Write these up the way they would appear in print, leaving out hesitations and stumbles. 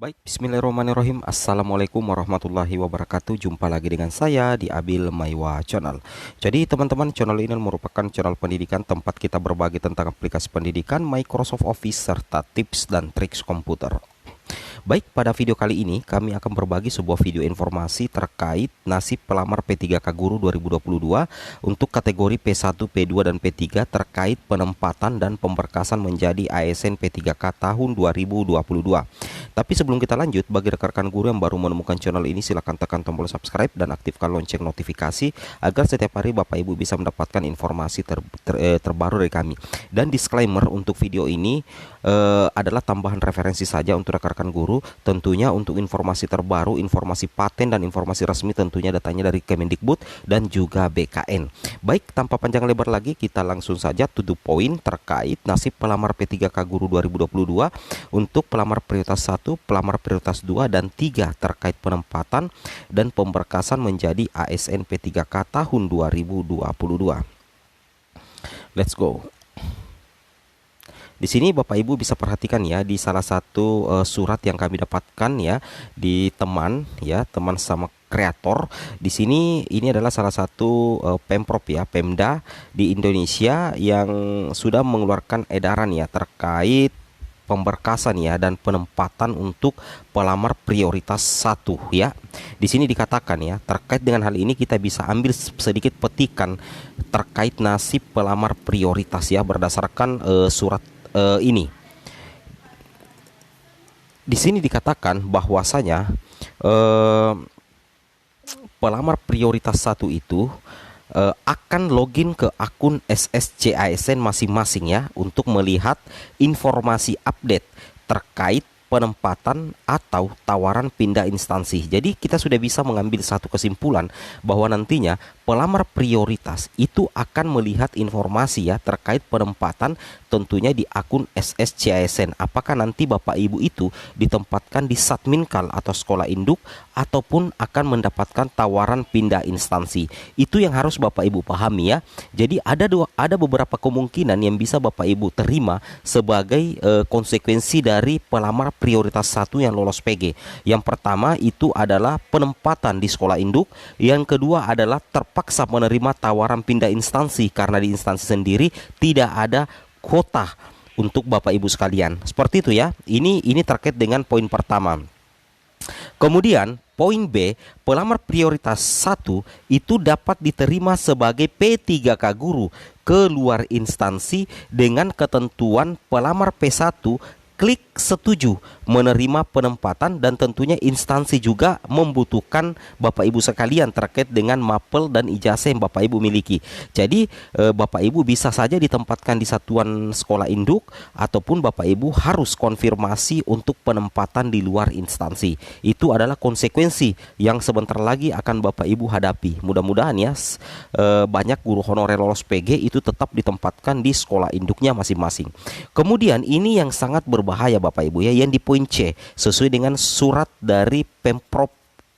Baik, bismillahirrahmanirrahim. Assalamualaikum warahmatullahi wabarakatuh. Jumpa lagi dengan saya di Abil Maiwa Channel. Jadi teman-teman, channel ini merupakan channel pendidikan tempat kita berbagi tentang aplikasi pendidikan, Microsoft Office, serta tips dan triks komputer. Baik, pada video kali ini kami akan berbagi sebuah video informasi terkait nasib pelamar P3K Guru 2022 untuk kategori P1, P2, dan P3 terkait penempatan dan pemberkasan menjadi ASN P3K tahun 2022. Tapi sebelum kita lanjut, bagi rekan-rekan guru yang baru menemukan channel ini, silahkan tekan tombol subscribe dan aktifkan lonceng notifikasi agar setiap hari Bapak Ibu bisa mendapatkan informasi terbaru dari kami. Dan disclaimer untuk video ini adalah tambahan referensi saja untuk rekan-rekan guru. Tentunya untuk informasi terbaru, informasi paten dan informasi resmi tentunya datanya dari Kemendikbud dan juga BKN. Baik, tanpa panjang lebar lagi, kita langsung saja to the point terkait nasib pelamar P3K Guru 2022 untuk pelamar prioritas 1, pelamar prioritas 2 dan 3 terkait penempatan dan pemberkasan menjadi ASN P3K tahun 2022. Let's go. Di sini Bapak Ibu bisa perhatikan ya, di salah satu surat yang kami dapatkan ya di teman sama kreator. Di sini ini adalah salah satu Pemprov ya, Pemda di Indonesia yang sudah mengeluarkan edaran ya terkait pemberkasan ya dan penempatan untuk pelamar prioritas 1 ya. Di sini dikatakan ya, terkait dengan hal ini kita bisa ambil sedikit petikan terkait nasib pelamar prioritas ya berdasarkan surat ini. Di sini dikatakan bahwasanya pelamar prioritas 1 itu akan login ke akun SSCASN masing-masing ya untuk melihat informasi update terkait penempatan atau tawaran pindah instansi. Jadi kita sudah bisa mengambil satu kesimpulan bahwa nantinya pelamar prioritas itu akan melihat informasi ya terkait penempatan tentunya di akun SSCASN. Apakah nanti Bapak Ibu itu ditempatkan di Satminkal atau sekolah induk ataupun akan mendapatkan tawaran pindah instansi. Itu yang harus Bapak Ibu pahami ya. Jadi ada beberapa kemungkinan yang bisa Bapak Ibu terima sebagai konsekuensi dari pelamar prioritas 1 yang lolos PG. Yang pertama itu adalah penempatan di sekolah induk, yang kedua adalah terpaksa menerima tawaran pindah instansi karena di instansi sendiri tidak ada kuota untuk Bapak Ibu sekalian. Seperti itu ya. Ini terkait dengan poin pertama. Kemudian poin B, pelamar prioritas 1 itu dapat diterima sebagai P3K Guru ke luar instansi dengan ketentuan pelamar P1 klik setuju menerima penempatan dan tentunya instansi juga membutuhkan Bapak Ibu sekalian terkait dengan mapel dan ijazah yang Bapak Ibu miliki. Jadi Bapak Ibu bisa saja ditempatkan di satuan sekolah induk ataupun Bapak Ibu harus konfirmasi untuk penempatan di luar instansi. Itu adalah konsekuensi yang sebentar lagi akan Bapak Ibu hadapi. Mudah-mudahan ya banyak guru honorer lolos PG itu tetap ditempatkan di sekolah induknya masing-masing. Kemudian ini yang sangat berbahaya Bapak Ibu ya, yang di poin C sesuai dengan surat dari Pemprov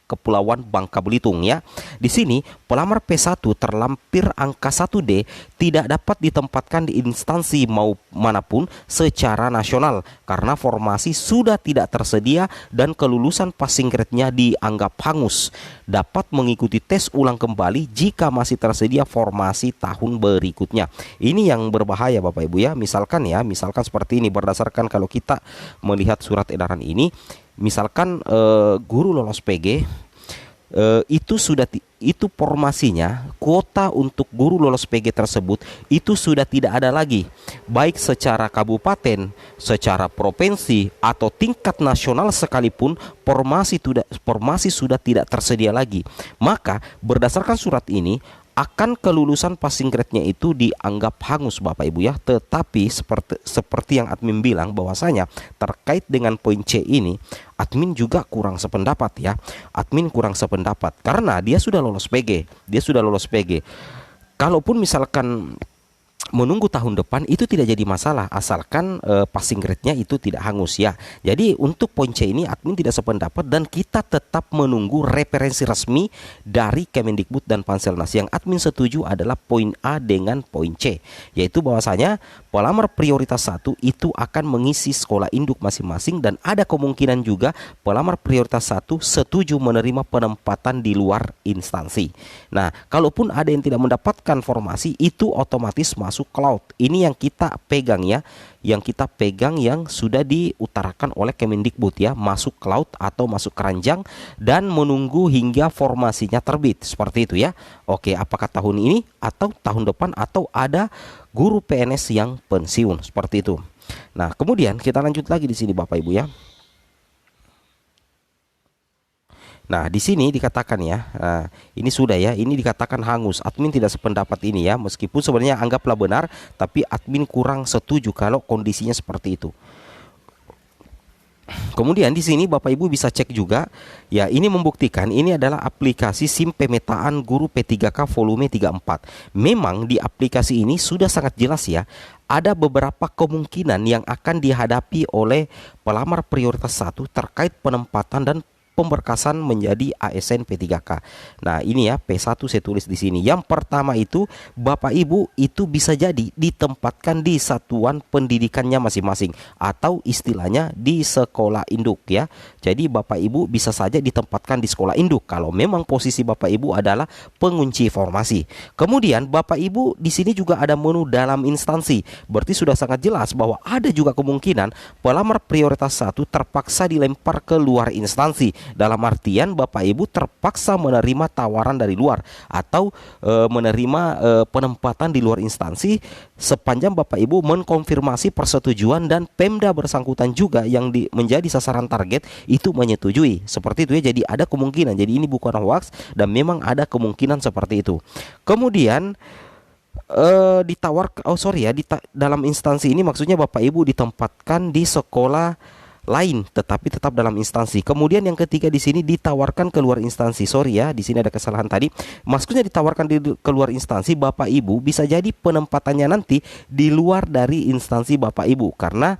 Kepulauan Bangka Belitung ya. Di sini pelamar P1 terlampir angka 1D tidak dapat ditempatkan di instansi manapun secara nasional karena formasi sudah tidak tersedia dan kelulusan passing grade-nya dianggap hangus. Dapat mengikuti tes ulang kembali jika masih tersedia formasi tahun berikutnya. Ini yang berbahaya Bapak Ibu ya. Misalkan seperti ini, berdasarkan kalau kita melihat surat edaran ini, misalkan guru lolos PG itu formasinya, kuota untuk guru lolos PG tersebut itu sudah tidak ada lagi, baik secara kabupaten, secara provinsi atau tingkat nasional sekalipun formasi sudah tidak tersedia lagi. Maka berdasarkan surat ini akan kelulusan passing grade-nya itu dianggap hangus Bapak Ibu ya. Tetapi seperti yang admin bilang bahwasanya terkait dengan poin C ini admin juga kurang sependapat ya. Admin kurang sependapat karena dia sudah lolos PG. Kalaupun misalkan menunggu tahun depan itu tidak jadi masalah asalkan passing grade-nya itu tidak hangus ya. Jadi untuk poin C ini admin tidak sependapat dan kita tetap menunggu referensi resmi dari Kemendikbud dan Panselnas. Yang admin setuju adalah poin A dengan poin C, yaitu bahwasanya pelamar prioritas 1 itu akan mengisi sekolah induk masing-masing dan ada kemungkinan juga pelamar prioritas 1 setuju menerima penempatan di luar instansi. Nah, kalaupun ada yang tidak mendapatkan formasi itu otomatis masuk cloud. Ini yang kita pegang ya, yang kita pegang yang sudah diutarakan oleh Kemendikbud ya, masuk cloud atau masuk keranjang dan menunggu hingga formasinya terbit seperti itu ya. Oke, apakah tahun ini atau tahun depan atau ada guru PNS yang pensiun seperti itu. Nah, kemudian kita lanjut lagi di sini Bapak Ibu ya. Nah, di sini dikatakan ya, ini sudah ya, ini dikatakan hangus. Admin tidak sependapat ini ya, meskipun sebenarnya anggaplah benar, tapi admin kurang setuju kalau kondisinya seperti itu. Kemudian di sini Bapak Ibu bisa cek juga ya, ini membuktikan ini adalah aplikasi SIM pemetaan guru P3K volume 34. Memang di aplikasi ini sudah sangat jelas ya, ada beberapa kemungkinan yang akan dihadapi oleh pelamar prioritas 1 terkait penempatan dan pemberkasan menjadi ASN P3K. Nah, ini ya P1 saya tulis di sini. Yang pertama itu Bapak Ibu itu bisa jadi ditempatkan di satuan pendidikannya masing-masing atau istilahnya di sekolah induk ya. Jadi Bapak Ibu bisa saja ditempatkan di sekolah induk kalau memang posisi Bapak Ibu adalah pengunci formasi. Kemudian Bapak Ibu di sini juga ada menu dalam instansi. Berarti sudah sangat jelas bahwa ada juga kemungkinan pelamar prioritas 1 terpaksa dilempar ke luar instansi. Dalam artian Bapak Ibu terpaksa menerima tawaran dari luar atau menerima penempatan di luar instansi sepanjang Bapak Ibu mengkonfirmasi persetujuan dan Pemda bersangkutan juga yang menjadi sasaran target itu menyetujui. Seperti itu ya, jadi ada kemungkinan. Jadi ini bukan hoax dan memang ada kemungkinan seperti itu. Kemudian dalam instansi ini maksudnya Bapak Ibu ditempatkan di sekolah lain tetapi tetap dalam instansi. Kemudian yang ketiga di sini ditawarkan keluar instansi. Sorry ya, di sini ada kesalahan tadi. Maksudnya ditawarkan di keluar instansi, Bapak Ibu bisa jadi penempatannya nanti di luar dari instansi Bapak Ibu karena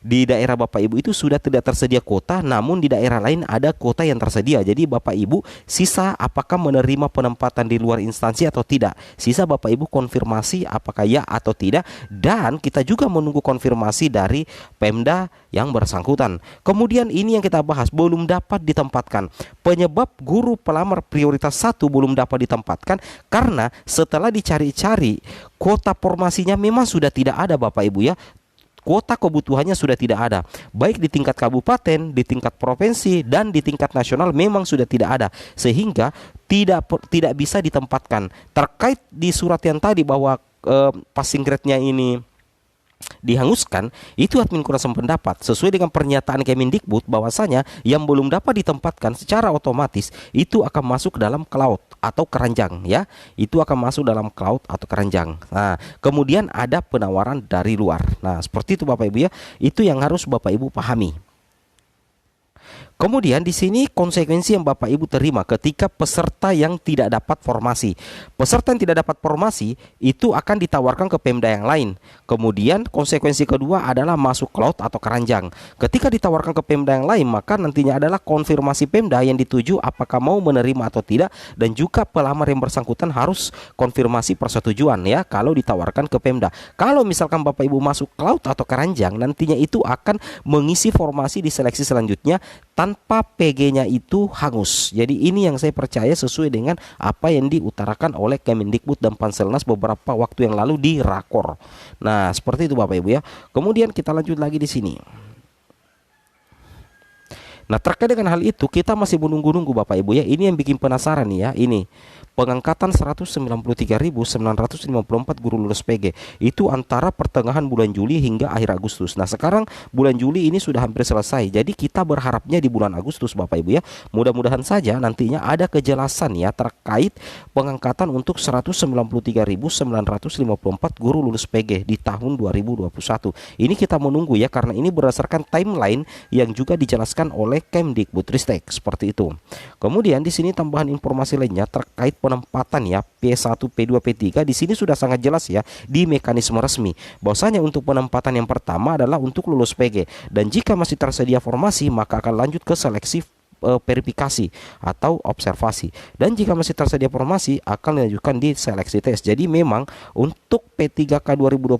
di daerah Bapak Ibu itu sudah tidak tersedia kuota, namun di daerah lain ada kuota yang tersedia. Jadi Bapak Ibu sisa apakah menerima penempatan di luar instansi atau tidak. Sisa Bapak Ibu konfirmasi apakah ya atau tidak. Dan kita juga menunggu konfirmasi dari Pemda yang bersangkutan. Kemudian ini yang kita bahas, belum dapat ditempatkan. Penyebab guru pelamar prioritas 1 belum dapat ditempatkan karena setelah dicari-cari kuota formasinya memang sudah tidak ada Bapak Ibu ya. Kuota kebutuhannya sudah tidak ada, baik di tingkat kabupaten, di tingkat provinsi, dan di tingkat nasional memang sudah tidak ada, sehingga tidak bisa ditempatkan. Terkait di surat yang tadi bahwa passing grade-nya ini dihanguskan, itu admin kurang pendapat. Sesuai dengan pernyataan Kemendikbud bahwasanya yang belum dapat ditempatkan secara otomatis itu akan masuk dalam cloud atau keranjang ya. Itu akan masuk dalam cloud atau keranjang. Nah, kemudian ada penawaran dari luar. Nah, seperti itu Bapak Ibu ya. Itu yang harus Bapak Ibu pahami. Kemudian di sini konsekuensi yang Bapak Ibu terima ketika peserta yang tidak dapat formasi. Peserta yang tidak dapat formasi itu akan ditawarkan ke Pemda yang lain. Kemudian konsekuensi kedua adalah masuk cloud atau keranjang. Ketika ditawarkan ke Pemda yang lain, maka nantinya adalah konfirmasi Pemda yang dituju apakah mau menerima atau tidak, dan juga pelamar yang bersangkutan harus konfirmasi persetujuan ya kalau ditawarkan ke Pemda. Kalau misalkan Bapak Ibu masuk cloud atau keranjang, nantinya itu akan mengisi formasi di seleksi selanjutnya tanpa PG-nya itu hangus. Jadi ini yang saya percaya sesuai dengan apa yang diutarakan oleh Kemendikbud dan Panselnas beberapa waktu yang lalu di Rakor. Nah, seperti itu Bapak Ibu ya. Kemudian kita lanjut lagi di sini. Nah, terkait dengan hal itu kita masih menunggu-nunggu Bapak Ibu ya. Ini yang bikin penasaran nih ya. Ini pengangkatan 193.954 guru lulus PG itu antara pertengahan bulan Juli hingga akhir Agustus. Nah, sekarang bulan Juli ini sudah hampir selesai. Jadi kita berharapnya di bulan Agustus Bapak Ibu ya. Mudah-mudahan saja nantinya ada kejelasan ya terkait pengangkatan untuk 193.954 guru lulus PG di tahun 2021. Ini kita menunggu ya, karena ini berdasarkan timeline yang juga dijelaskan oleh oleh Kemdikbudristek seperti itu. Kemudian di sini tambahan informasi lainnya terkait penempatan ya P1, P2, P3. Di sini sudah sangat jelas ya di mekanisme resmi bahwasanya untuk penempatan yang pertama adalah untuk lulus PG, dan jika masih tersedia formasi maka akan lanjut ke seleksi verifikasi atau observasi, dan jika masih tersedia formasi akan dilanjutkan di seleksi tes. Jadi memang untuk P3K 2022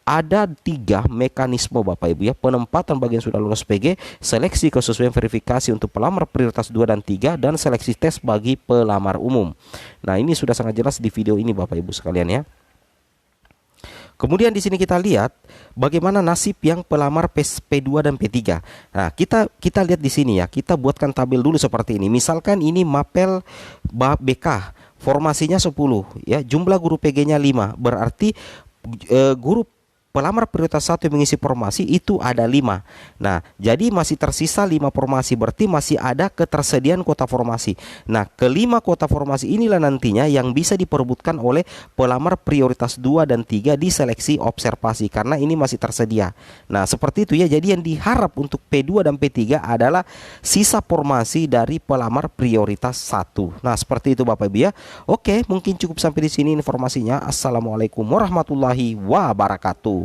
ada 3 mekanisme Bapak Ibu ya: penempatan bagi yang sudah lulus PG, seleksi kesesuaian verifikasi untuk pelamar prioritas 2 dan 3, dan seleksi tes bagi pelamar umum. Nah, ini sudah sangat jelas di video ini Bapak Ibu sekalian ya. Kemudian di sini kita lihat bagaimana nasib yang pelamar P2 dan P3. Nah, kita lihat di sini ya. Kita buatkan tabel dulu seperti ini. Misalkan ini mapel BK, formasinya 10 ya, jumlah guru PG-nya 5. Berarti guru pelamar prioritas 1 yang mengisi formasi itu ada 5. Nah, jadi masih tersisa 5 formasi, berarti masih ada ketersediaan kuota formasi. Nah, kelima kuota formasi inilah nantinya yang bisa diperebutkan oleh pelamar prioritas 2 dan 3 di seleksi observasi, karena ini masih tersedia. Nah, seperti itu ya. Jadi yang diharap untuk P2 dan P3 adalah sisa formasi dari pelamar prioritas 1. Nah, seperti itu Bapak Ibu ya. Oke, mungkin cukup sampai di sini informasinya. Assalamualaikum warahmatullahi wabarakatuh.